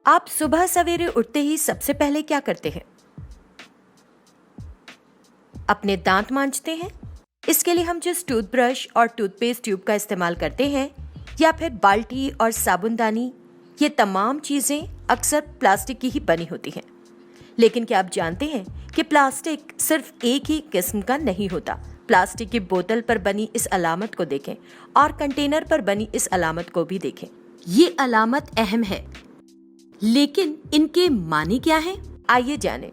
आप सुबह सवेरे उठते ही सबसे पहले क्या करते हैं? अपने दांत मांजते हैं? इसके लिए हम जिस टूथब्रश और टूथपेस्ट ट्यूब का इस्तेमाल करते हैं या फिर बाल्टी और साबुनदानी, ये तमाम चीजें अक्सर प्लास्टिक की ही बनी होती हैं। लेकिन क्या आप जानते हैं कि प्लास्टिक सिर्फ एक ही किस्म का नहीं होता। प्लास्टिक की बोतल पर बनी इस अलामत को देखें और कंटेनर पर बनी इस अलामत को भी देखें। ये अलामत अहम है, लेकिन इनके माने क्या हैं? आइए जानें।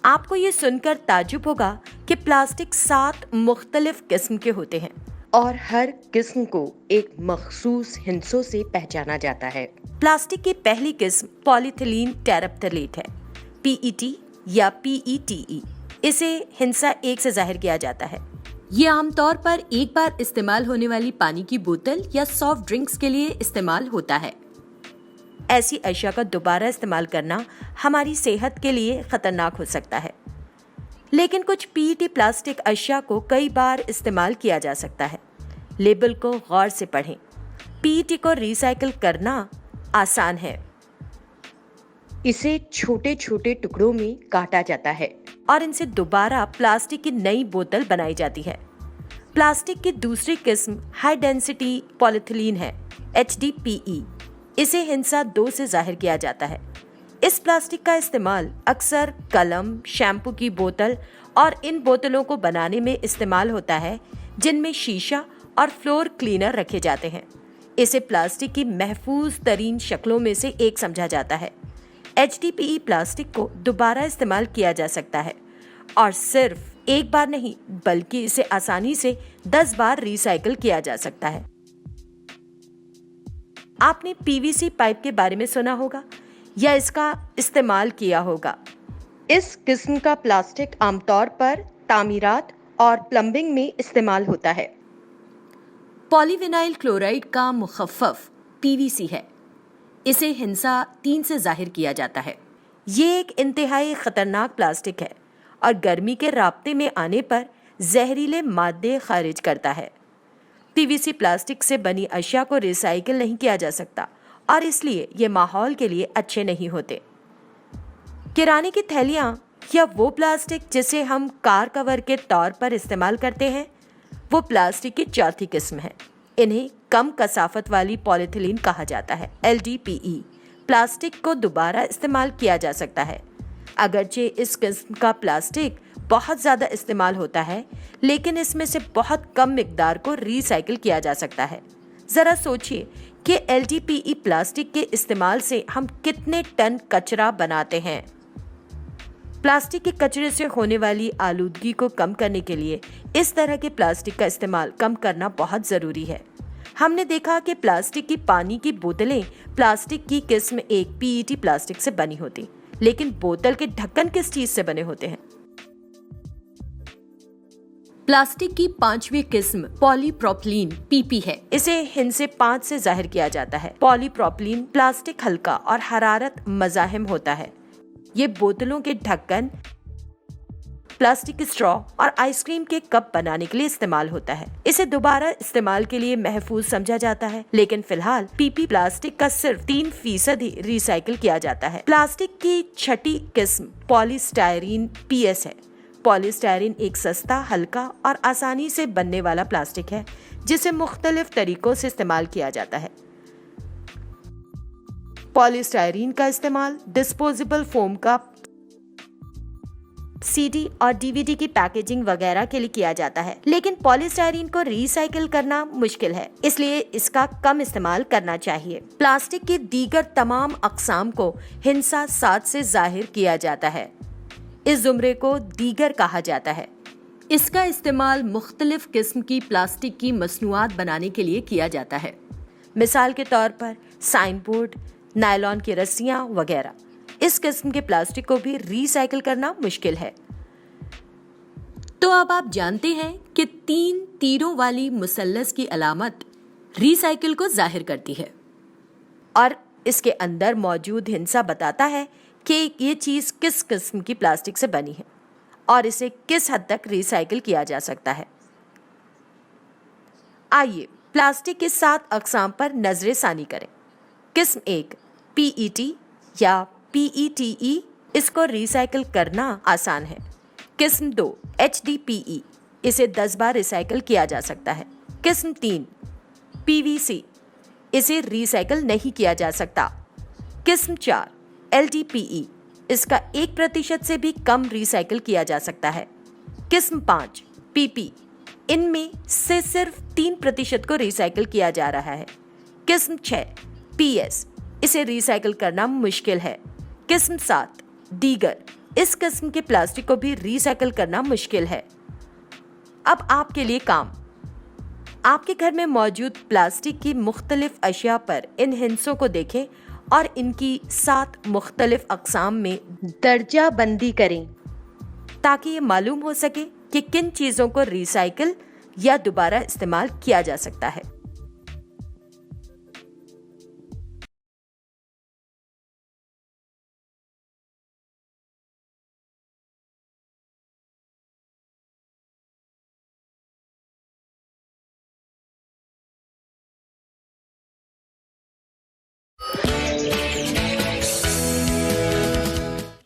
आपको ये सुनकर ताज्जुब होगा कि प्लास्टिक 7 मुख्तलिफ किस्म के होते हैं और हर किस्म को एक मखसूस हिस्सों से पहचाना जाता है। प्लास्टिक की पहली किस्म पॉलीथिलीन टेरेप्थलेट है, पीईटी या पीईटीई। इसे हिंसा 1 से जाहिर किया जाता है। ये आमतौर पर एक बार इस्तेमाल होने वाली पानी की बोतल या सॉफ्ट ड्रिंक्स के लिए इस्तेमाल होता है। ऐसी अशिया का दोबारा इस्तेमाल करना हमारी सेहत के लिए खतरनाक हो सकता है, लेकिन कुछ पीईटी प्लास्टिक अशिया को कई बार इस्तेमाल किया जा सकता है। लेबल को गौर से पढ़ें। पीईटी को रिसाइकिल करना आसान है। इसे छोटे छोटे टुकड़ों में काटा जाता है और इनसे दोबारा प्लास्टिक की नई बोतल बनाई जाती है। प्लास्टिक की दूसरी किस्म हाई डेंसिटी पॉलीथिलीन है, HDPE। इसे हिंसा 2 से जाहिर किया जाता है। इस प्लास्टिक का इस्तेमाल अक्सर कलम, शैम्पू की बोतल और इन बोतलों को बनाने में इस्तेमाल होता है जिनमें शीशा और फ्लोर क्लीनर रखे जाते हैं। इसे प्लास्टिक की महफूज तरीन शक्लों में से एक समझा जाता है। HDPE प्लास्टिक को दोबारा इस्तेमाल किया जा सकता है और सिर्फ एक बार नहीं, बल्कि इसे आसानी से 10 बार रिसाइकिल किया जा सकता है। आपने PVC पाइप के बारे में सुना होगा या इसका इस्तेमाल किया होगा। इस किस्म का प्लास्टिक आमतौर पर तामीरात और प्लम्बिंग में इस्तेमाल होता है। पॉलीविनाइल क्लोराइड का मुखफ़फ़ PVC है। इसे हिंसा 3 से जाहिर किया जाता है। ये एक इंतहाई खतरनाक प्लास्टिक है और गर्मी के राब्ते में आने पर जहरीले मादे खारिज करता है। PVC प्लास्टिक से बनी अशिया को रिसाइकिल नहीं किया जा सकता और इसलिए ये माहौल के लिए अच्छे नहीं होते। किराने की थैलियाँ या वो प्लास्टिक जिसे हम कार कवर के तौर पर इस्तेमाल करते हैं, वो प्लास्टिक की चौथी किस्म है। इन्हें कम कसाफत वाली पॉलीथिलीन कहा जाता है, LDPE। प्लास्टिक को दोबारा इस्तेमाल किया जा सकता है। अगरचे इस किस्म का प्लास्टिक बहुत ज़्यादा इस्तेमाल होता है, लेकिन इसमें से बहुत कम मिकदार को रिसाइकिल किया जा सकता है। ज़रा सोचिए कि LDPE प्लास्टिक के इस्तेमाल से हम कितने टन कचरा बनाते हैं। प्लास्टिक के कचरे से होने वाली आलूदगी को कम करने के लिए इस तरह के प्लास्टिक का इस्तेमाल कम करना बहुत ज़रूरी है। हमने देखा कि प्लास्टिक की पानी की बोतलें प्लास्टिक की किस्म एक PET प्लास्टिक से बनी होती, लेकिन बोतल के ढक्कन किस चीज से बने होते हैं? प्लास्टिक की 5वीं किस्म पॉलीप्रोपिलीन PP है। इसे हिंसे 5 से जाहिर किया जाता है। पॉलीप्रोपिलीन प्लास्टिक हल्का और हरारत मज़ाहिम होता है। ये बोतलों के ढक्कन, प्लास्टिक की स्ट्रॉ और आइसक्रीम के कप बनाने के लिए इस्तेमाल होता है। इसे दोबारा इस्तेमाल के लिए महफूज समझा जाता है, लेकिन फिलहाल PP प्लास्टिक का सिर्फ 3% ही रिसाइकिल किया जाता है। प्लास्टिक की 6ठी किस्म पॉलीस्टायरीन PS है। पॉलीस्टायरीन एक सस्ता, हल्का और आसानी से बनने वाला प्लास्टिक है जिसे मुख्तलिफ तरीकों से इस्तेमाल किया जाता है। पॉलीस्टायरीन का इस्तेमाल डिस्पोजेबल फोम का CD और DVD की पैकेजिंग वगैरह के लिए किया जाता है, लेकिन पॉलीस्टायरीन को रिसाइकिल करना मुश्किल है, इसलिए इसका कम इस्तेमाल करना चाहिए। प्लास्टिक की दीगर तमाम अक़साम को हिंसा 7 से जाहिर किया जाता है। इस ज़ुमरे को दीगर कहा जाता है। इसका इस्तेमाल मुख्तलिफ किस्म की प्लास्टिक की मसनूआत बनाने के लिए किया जाता है। मिसाल के तौर पर साइन बोर्ड, नायलॉन की रस्सियाँ वगैरह। इस किस्म के प्लास्टिक को भी रिसाइकिल करना मुश्किल है। तो अब आप जानते हैं कि 3 तीरों वाली मुसल्लस की अलामत रिसाइकिल को जाहिर करती है और इसके अंदर मौजूद हिंसा बताता है कि ये चीज़ किस किस्म की प्लास्टिक से बनी है और इसे किस हद तक रिसाइकिल किया जा सकता है। आइए प्लास्टिक के 7 अक़साम पर नजर सानी करें। किस्म 1 PET या PETE, इसको रिसाइकिल करना आसान है। किस्म 2 HDPE, इसे 10 बार रिसाइकिल किया जा सकता है। किस्म 3 PVC, इसे रिसाइकिल नहीं किया जा सकता। किस्म 4 LDPE, इसका 1% से भी कम रिसाइकिल किया जा सकता है। किस्म 5 PP, इनमें से सिर्फ 3% को रिसाइकिल किया जा रहा है। किस्म 6 PS, इसे रिसाइकिल करना मुश्किल है। किस्म 7 दीगर, इस किस्म के प्लास्टिक को भी रिसाइकिल करना मुश्किल है। अब आपके लिए काम, आपके घर में मौजूद प्लास्टिक की मुख्तलिफ अशिया पर इन हिंसों को देखें और इनकी 7 मुख्तलिफ अक़साम में दर्जा बंदी करें ताकि ये मालूम हो सके कि किन चीज़ों को रिसाइकिल या दोबारा इस्तेमाल किया जा सकता है।